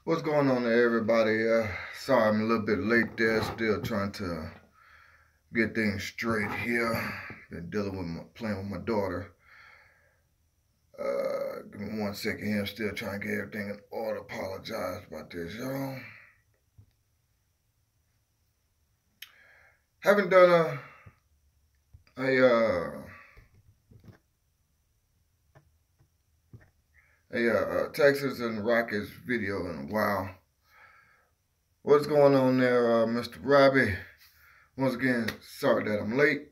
What's going on there, everybody? Sorry I'm a little bit late there. Still trying to get things straight here. Been dealing with playing with my daughter. Give me 1 second here. I'm still trying to get everything in order. Apologize about this, y'all. Haven't done a Texans and Rockets video in a while. What's going on there, Mr. Robbie? Once again, sorry that I'm late.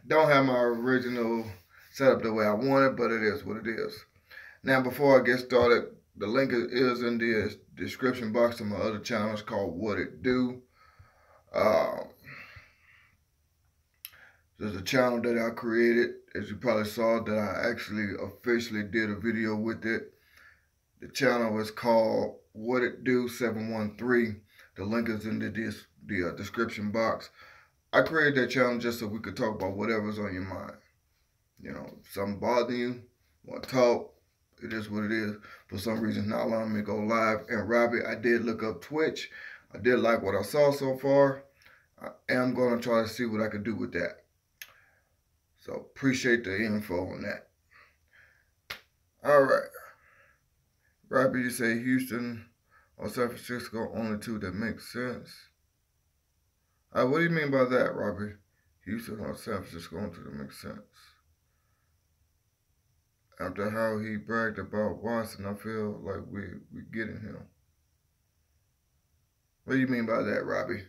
Don't have my original setup the way I want it, but it is what it is. Now, before I get started, the link is in the description box to my other channel. It's called What It Do. There's a channel that I created, as you probably saw, that I actually officially did a video with it. The channel is called What It Do 713. The link is in the description box. I created that channel just so we could talk about whatever's on your mind. You know, if something bothering you, want to talk, it is what it is. For some reason, not allowing me to go live. And Robbie, I did look up Twitch. I did like what I saw so far. I am going to try to see what I can do with that. So appreciate the info on that. All right. Robbie, you say Houston or San Francisco, only two that make sense. What do you mean by that, Robbie? Houston or San Francisco, only two that make sense. After how he bragged about Watson, I feel like we're getting him. What do you mean by that, Robbie?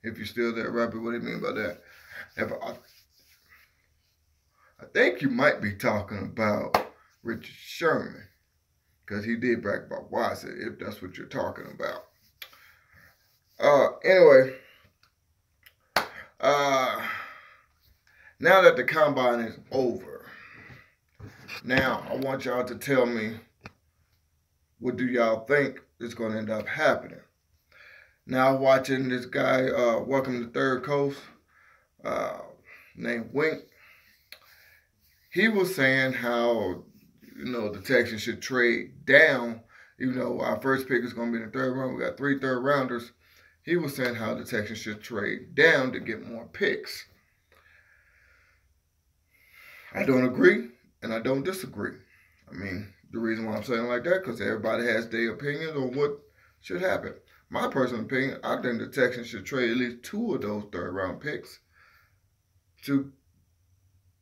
If you're still there, Robbie, what do you mean by that? I think you might be talking about Richard Sherman, because he did brag about Watson, if that's what you're talking about. Anyway, now that the combine is over, now I want y'all to tell me, what do y'all think is going to end up happening? Now, watching this guy, Welcome to Third Coast, named Wink, he was saying how, the Texans should trade down. Even though our first pick is going to be in the third round, we got 3 third-rounders. He was saying how the Texans should trade down to get more picks. I don't agree, and I don't disagree. I mean, the reason why I'm saying it like that, because everybody has their opinions on what should happen. My personal opinion, I think the Texans should trade at least 2 of those third-round picks to,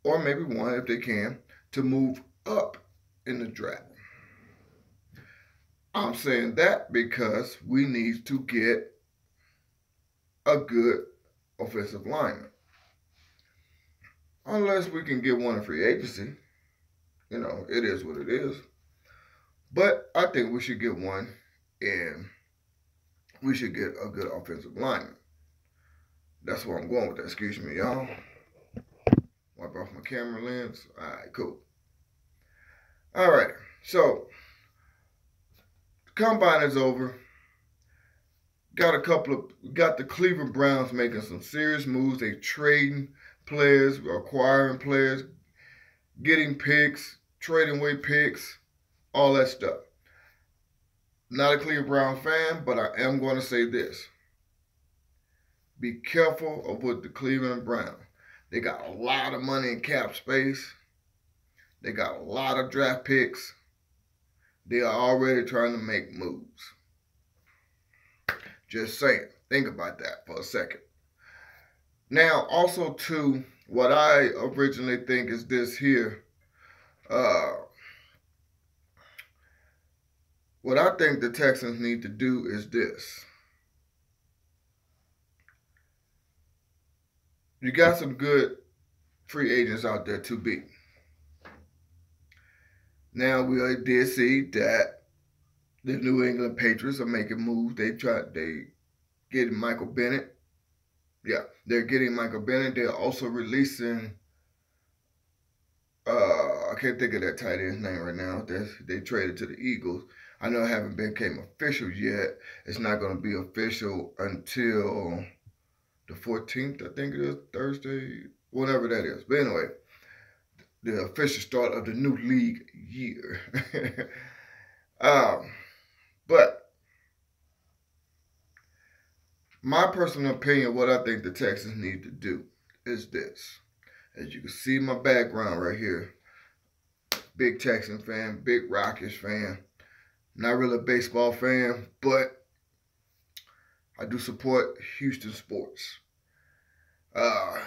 or maybe 1 if they can, to move up in the draft. I'm saying that because we need to get a good offensive lineman. Unless we can get one in free agency. It is what it is. But I think we should get one, and we should get a good offensive lineman. That's where I'm going with that. Excuse me, y'all. Wipe off my camera lens. All right, cool. All right, so the combine is over. Got the Cleveland Browns making some serious moves. They trading players, acquiring players, getting picks, trading away picks, all that stuff. Not a Cleveland Brown fan, but I am going to say this. Be careful of what the Cleveland Browns. They got a lot of money in cap space. They got a lot of draft picks. They are already trying to make moves. Just saying. Think about that for a second. Now, also, too, what I originally think is this here. What I think the Texans need to do is this. You got some good free agents out there to be. Now, we did see that the New England Patriots are making moves. They getting Michael Bennett. Yeah, they're getting Michael Bennett. They're also releasing, I can't think of that tight end's name right now. They traded to the Eagles. I know it haven't become official yet. It's not going to be official until the 14th, I think it is, Thursday, whatever that is. But anyway, the official start of the new league year. um, but my personal opinion, what I think the Texans need to do is this. As you can see my background right here, big Texan fan, big Rockets fan. Not really a baseball fan, but I do support Houston sports. Uh,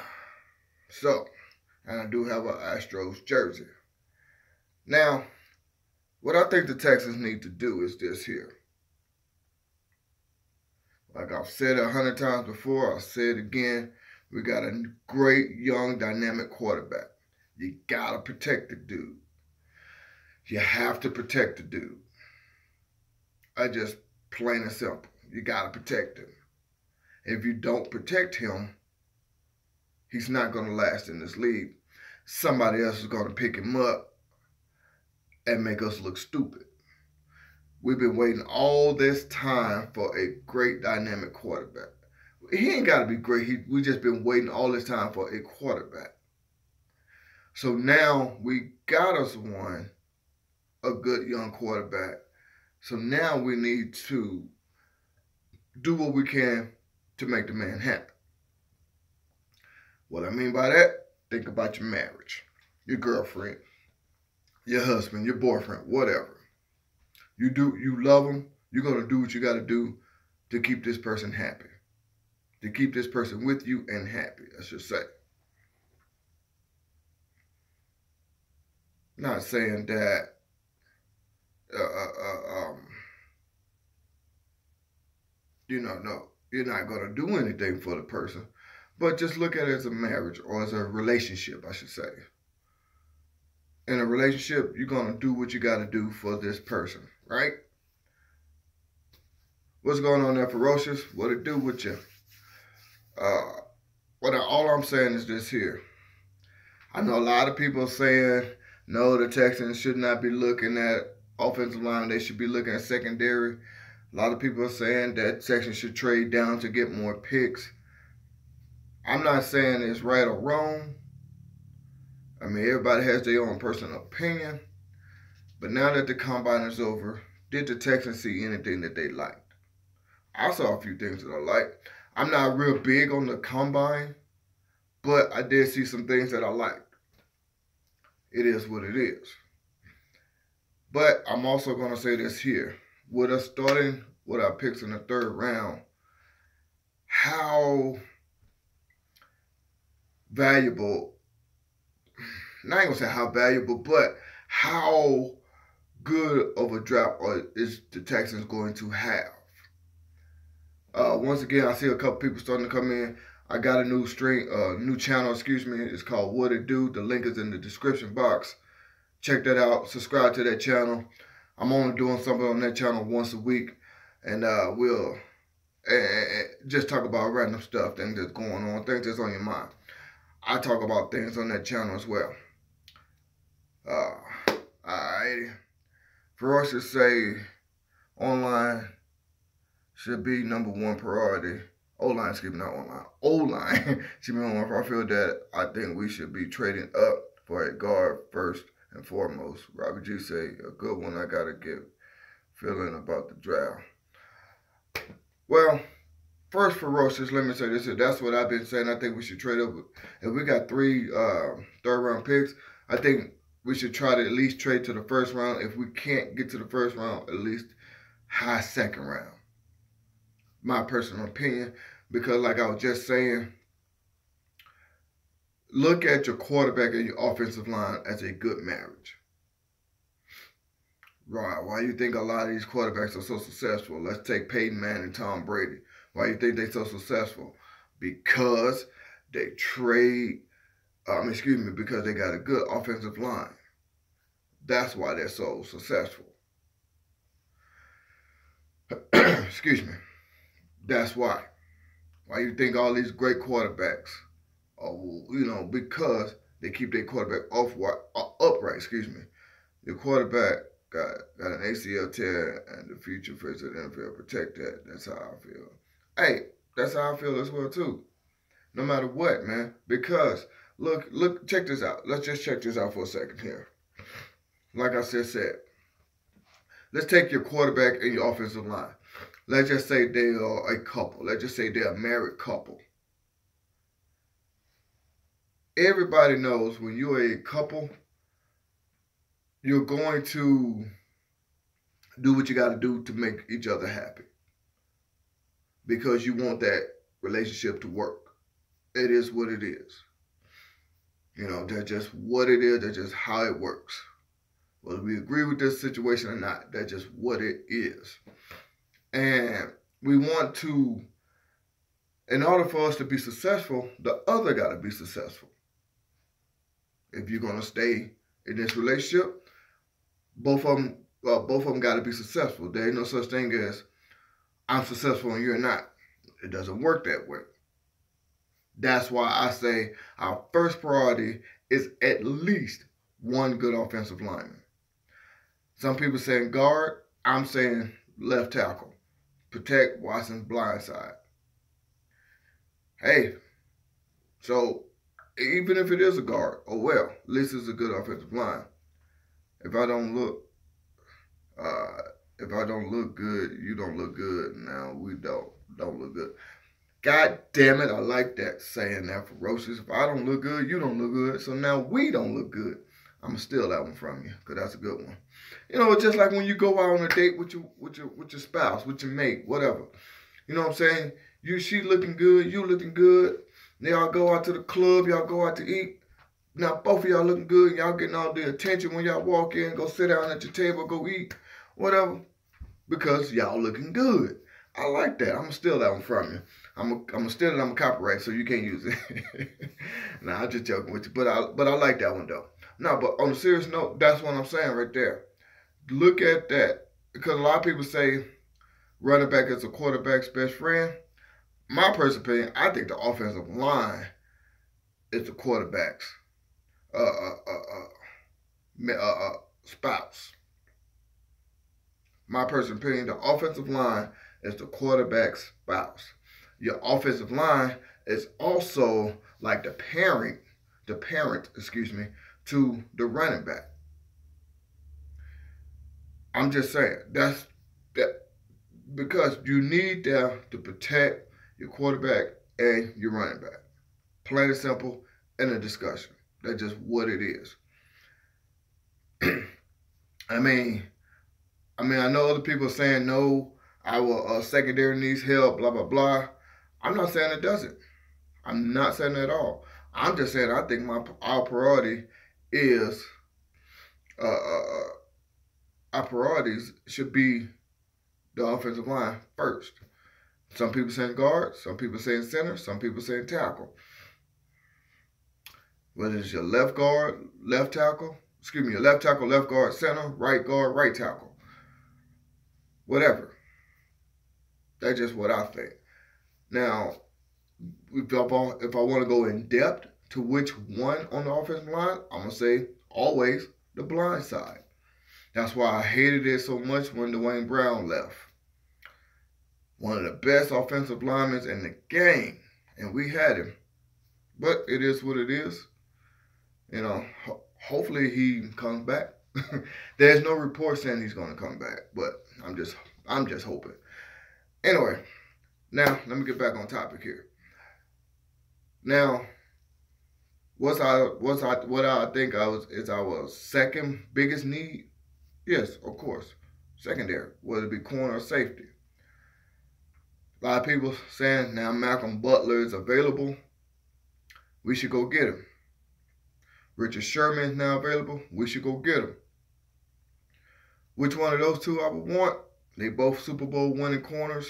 and I do have an Astros jersey. Now, what I think the Texans need to do is this here. Like I've said 100 times before, I'll say it again. We got a great, young, dynamic quarterback. You gotta protect the dude. You have to protect the dude. I just plain and simple. You gotta protect him. If you don't protect him, he's not gonna last in this league. Somebody else is gonna pick him up and make us look stupid. We've been waiting all this time for a great dynamic quarterback. He ain't got to be great. We just been waiting all this time for a quarterback. So now we got us a good young quarterback. So now we need to do what we can to make the man happy. What I mean by that, think about your marriage, your girlfriend, your husband, your boyfriend, whatever. You love them, you're going to do what you got to do to keep this person happy. To keep this person with you and happy, I should say. Not saying that no, you're not going to do anything for the person, but just look at it as a marriage or as a relationship, I should say. In a relationship, you're going to do what you got to do for this person, right? What's going on there, Ferocious? What it do with you? All I'm saying is this here. I know a lot of people saying, no, the Texans should not be looking at offensive line. They should be looking at secondary. A lot of people are saying that Texans should trade down to get more picks. I'm not saying it's right or wrong. I mean, everybody has their own personal opinion. But now that the combine is over, did the Texans see anything that they liked? I saw a few things that I liked. I'm not real big on the combine, but I did see some things that I liked. It is what it is. But I'm also going to say this here. With us starting with our picks in the third round, how valuable, not even going to say how valuable, but how good of a draft is the Texans going to have? Once again, I see a couple people starting to come in. I got a new channel, It's called WHUT IT DEW. The link is in the description box. Check that out. Subscribe to that channel. I'm only doing something on that channel once a week. And we'll just talk about random stuff, things that's going on, things that's on your mind. I talk about things on that channel as well. Alrighty. Ferocious say online should be number one priority. O-line, excuse me, not online. O-line should be number one. I feel that I think we should be trading up for a guard first and foremost. Robbie G say, a good one. I got to get feeling about the draft. Well, first, Ferocious, let me say this. That's what I've been saying. I think we should trade up. If we got 3 third-round picks, I think we should try to at least trade to the first round. If we can't get to the first round, at least high second round. My personal opinion, because like I was just saying, look at your quarterback and your offensive line as a good marriage. Right? Why you think a lot of these quarterbacks are so successful? Let's take Peyton Manning and Tom Brady. Why you think they're so successful? Because they because they got a good offensive line. That's why they're so successful. Excuse me. That's why. Why you think all these great quarterbacks are, because they keep their quarterback upright, The quarterback got an ACL tear and the future face of the NFL protect that. That's how I feel. Hey, that's how I feel as well too. No matter what, man. Because Look, check this out. Let's just check this out for a second here. Like I said, let's take your quarterback and your offensive line. Let's just say they are a couple. Let's just say they're a married couple. Everybody knows when you're a couple, you're going to do what you got to do to make each other happy because you want that relationship to work. It is what it is. That's just what it is. That's just how it works. Whether we agree with this situation or not, that's just what it is. And we want to, in order for us to be successful, the other got to be successful. If you're going to stay in this relationship, both of them got to be successful. There ain't no such thing as I'm successful and you're not. It doesn't work that way. That's why I say our first priority is at least one good offensive lineman. Some people saying guard, I'm saying left tackle. Protect Watson's blind side. Hey, so even if it is a guard, oh well, at least it's a good offensive line. If I don't look good, you don't look good. Now we don't look good. God damn it, I like that saying that ferocious. If I don't look good, you don't look good. So now we don't look good. I'm gonna steal that one from you because that's a good one. It's just like when you go out on a date with your spouse, with your mate, whatever. You know what I'm saying? She looking good, you looking good. Y'all go out to the club, y'all go out to eat. Now both of y'all looking good, y'all getting all the attention when y'all walk in, go sit down at your table, go eat, whatever, because y'all looking good. I like that. I'm gonna steal that one from you. I'm gonna steal it. I'm gonna copyright, so you can't use it. Nah, I'm just joking with you, but I like that one though. No, but on a serious note, that's what I'm saying right there. Look at that, because a lot of people say running back is a quarterback's best friend. My personal opinion, I think the offensive line is the quarterback's spouse. My personal opinion, the offensive line is the quarterback's spouse. Your offensive line is also like the parent, to the running back. I'm just saying that because you need them to protect your quarterback and your running back. Plain and simple, in a discussion. That's just what it is. I mean, I know other people are saying no, our secondary needs help, blah, blah, blah. I'm not saying it doesn't. I'm not saying that at all. I'm just saying I think our priority is, our priorities should be the offensive line first. Some people saying guard, some people saying center, some people saying tackle. Whether it's your left guard, left tackle, your left tackle, left guard, center, right guard, right tackle. Whatever. That's just what I think. Now, if I want to go in depth to which one on the offensive line, I'm going to say always the blind side. That's why I hated it so much when Dwayne Brown left. One of the best offensive linemen in the game, and we had him. But it is what it is. Hopefully he comes back. There's no report saying he's going to come back, but I'm just hoping. Anyway, now let me get back on topic here. Now, what I think is our second biggest need? Yes, of course, secondary, whether it be corner or safety. A lot of people saying now Malcolm Butler is available. We should go get him. Richard Sherman is now available. We should go get him. Which one of those two I would want? They both Super Bowl winning corners.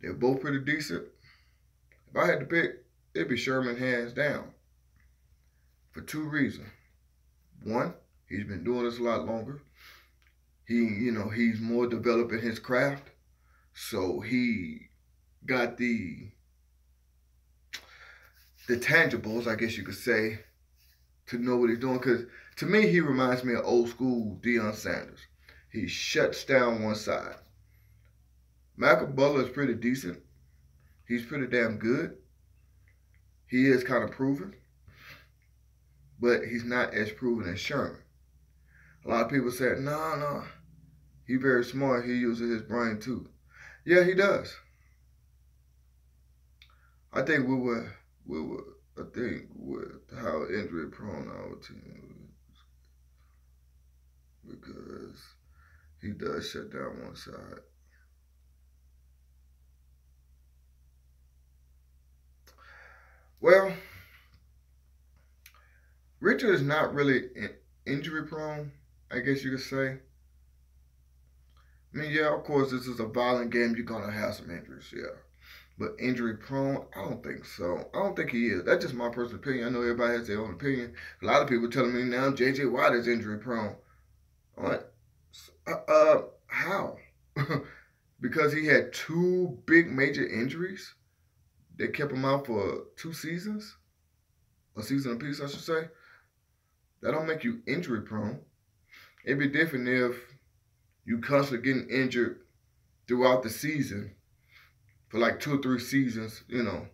They're both pretty decent. If I had to pick, it'd be Sherman hands down. For two reasons. One, he's been doing this a lot longer. He's more developed in his craft. So he got the tangibles, I guess you could say, to know what he's doing. Because to me, he reminds me of old school Deion Sanders. He shuts down one side. Malcolm Butler is pretty decent. He's pretty damn good. He is kind of proven, but he's not as proven as Sherman. A lot of people said, no, he's very smart. He uses his brain too. Yeah, he does. I think I think with how injury prone our team is, because he does shut down one side. Well, Richard is not really injury prone, I guess you could say. I mean, yeah, of course, this is a violent game. You're going to have some injuries, yeah. But injury prone, I don't think so. I don't think he is. That's just my personal opinion. I know everybody has their own opinion. A lot of people telling me now J.J. Watt is injury prone. I'm like, how? Because he had two big major injuries that kept him out for 2 seasons? A season apiece, I should say. That don't make you injury prone. It'd be different if you constantly getting injured throughout the season for like 2 or 3 seasons, you know.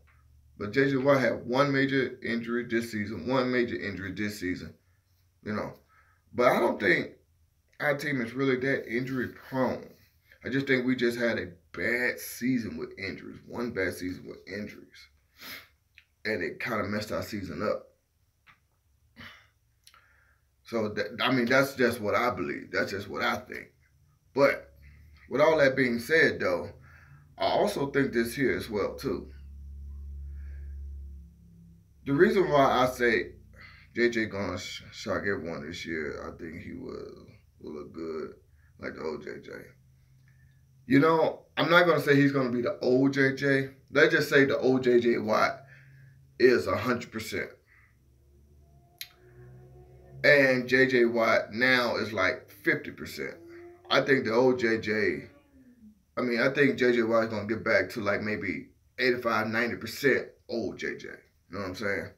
But J.J. Watt had one major injury this season, one major injury this season, you know. But I don't think our team is really that injury prone. I just think we just had a bad season with injuries, one bad season with injuries. And it kind of messed our season up. So, that's just what I believe. That's just what I think. But with all that being said, though, I also think this here as well, too. The reason why I say JJ gonna shock everyone this year, I think he will look good like the old JJ. You know, I'm not gonna say he's gonna be the old JJ. Let's just say the old JJ Watt is 100%. And JJ Watt now is like 50%. I think the old JJ, I think JJ Watt is going to get back to like maybe 85, 90% old JJ. You know what I'm saying?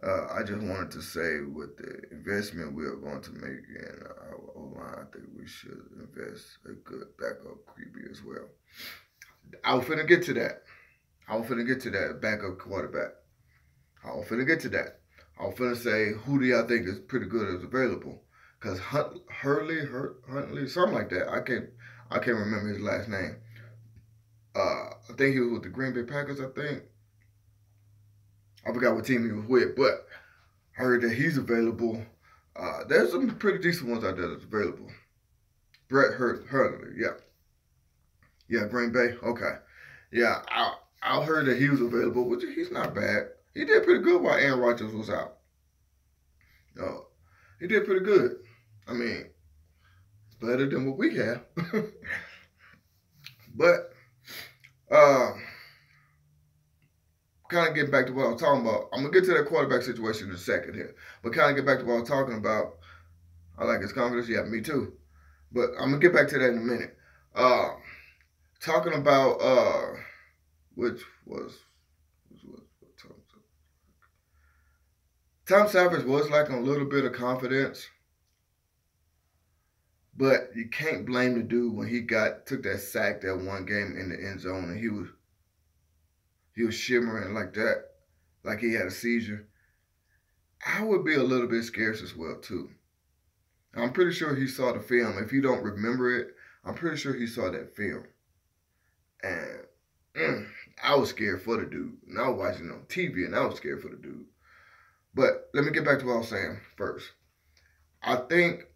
I just wanted to say with the investment we are going to make in our O-line, I think we should invest a good backup QB as well. I was finna get to that backup quarterback. I was finna get to that. I was finna say, who do y'all think is pretty good is available? Because Huntley, something like that. I can't remember his last name. I think he was with the Green Bay Packers, I think. I forgot what team he was with, but I heard that he's available. There's some pretty decent ones out there that's available. Brett Huntley, yeah. Yeah, Green Bay, okay. Yeah, I heard that he was available, which he's not bad. He did pretty good while Aaron Rodgers was out. He did pretty good. I mean, better than what we have. But, kind of getting back to what I was talking about. I'm going to get to that quarterback situation in a second here. But kind of get back to what I was talking about. I like his confidence. Yeah, me too. But I'm going to get back to that in a minute. Talking about, which was Tom Savage was lacking a little bit of confidence. But you can't blame the dude when he took that sack that one game in the end zone and he was shimmering like that, like he had a seizure. I would be a little bit scared as well too. I'm pretty sure he saw the film. If you don't remember it, I'm pretty sure he saw that film. And I was scared for the dude. And I was watching on TV and I was scared for the dude. But let me get back to what I was saying first. I think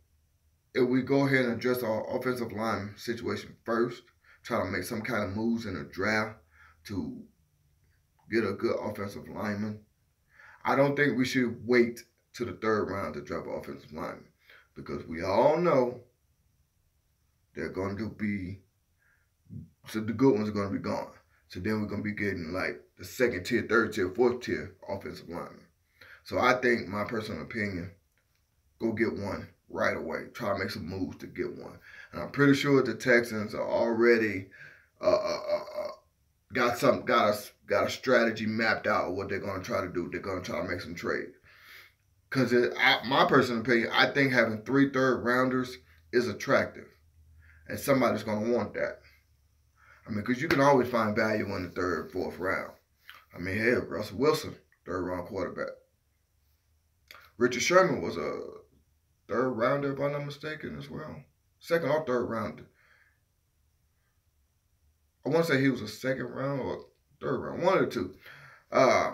if we go ahead and address our offensive line situation first, try to make some kind of moves in the draft to get a good offensive lineman, I don't think we should wait to the 3rd round to draft an offensive lineman, because we all know they're going to be, so the good ones are going to be gone. So then we're going to be getting like the 2nd tier, 3rd tier, 4th tier offensive lineman. So I think, my personal opinion, go get one right away. Try to make some moves to get one. And I'm pretty sure the Texans are already got a strategy mapped out of what they're going to try to do. They're going to try to make some trades. Because my personal opinion, I think having 3 third rounders is attractive. And somebody's going to want that. I mean, because you can always find value in the 3rd, 4th round. I mean, hell, Russell Wilson, third round quarterback. Richard Sherman was a third rounder, if I'm not mistaken, as well. Second or third rounder. I want to say he was a second round or third round, one of the two. Uh,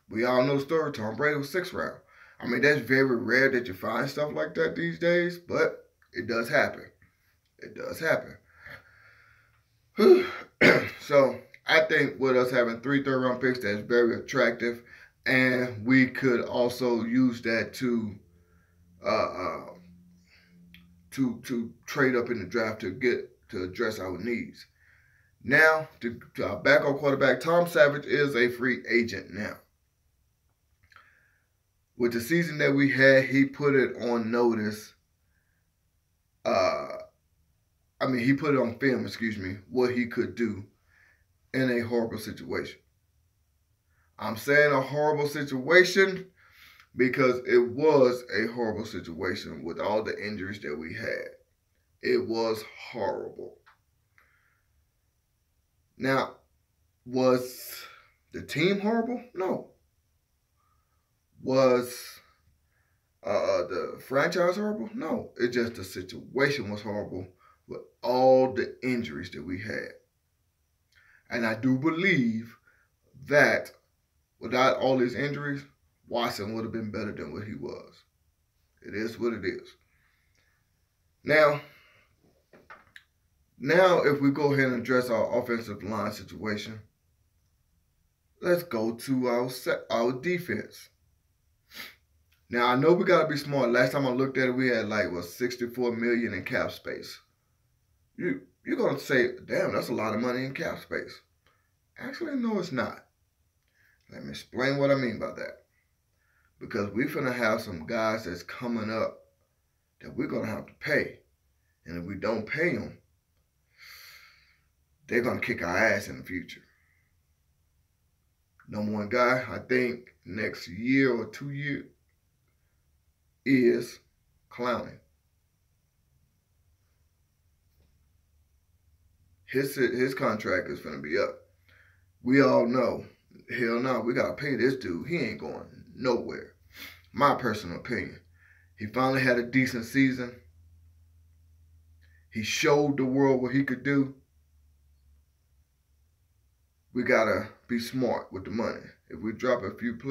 we all know the story. Tom Brady was sixth round. I mean, that's very rare that you find stuff like that these days, but it does happen. It does happen. So I think with us having 3 third-round picks, that's very attractive, and we could also use that to to trade up in the draft to address our needs. Now, to our backup quarterback, Tom Savage is a free agent now. With the season that we had, he put it on notice. He put it on film, what he could do in a horrible situation. I'm saying a horrible situation because it was a horrible situation with all the injuries that we had. It was horrible. Now, was the team horrible? No. Was the franchise horrible? No. It's just the situation was horrible with all the injuries that we had. And I do believe that without all these injuries, Watson would have been better than what he was. It is what it is. Now, if we go ahead and address our offensive line situation, let's go to our defense. Now, I know we got to be smart. Last time I looked at it, we had like, $64 million in cap space. You're going to say, damn, that's a lot of money in cap space. Actually, no, it's not. Let me explain what I mean by that. Because we're going to have some guys that's coming up that we're going to have to pay. And if we don't pay them, they're going to kick our ass in the future. Number one guy, I think, next year or 2 years is Clowney. His contract is going to be up. We all know, hell no, we got to pay this dude. He ain't going nowhere. My personal opinion. He finally had a decent season. He showed the world what he could do. We got to be smart with the money. If we drop a few players,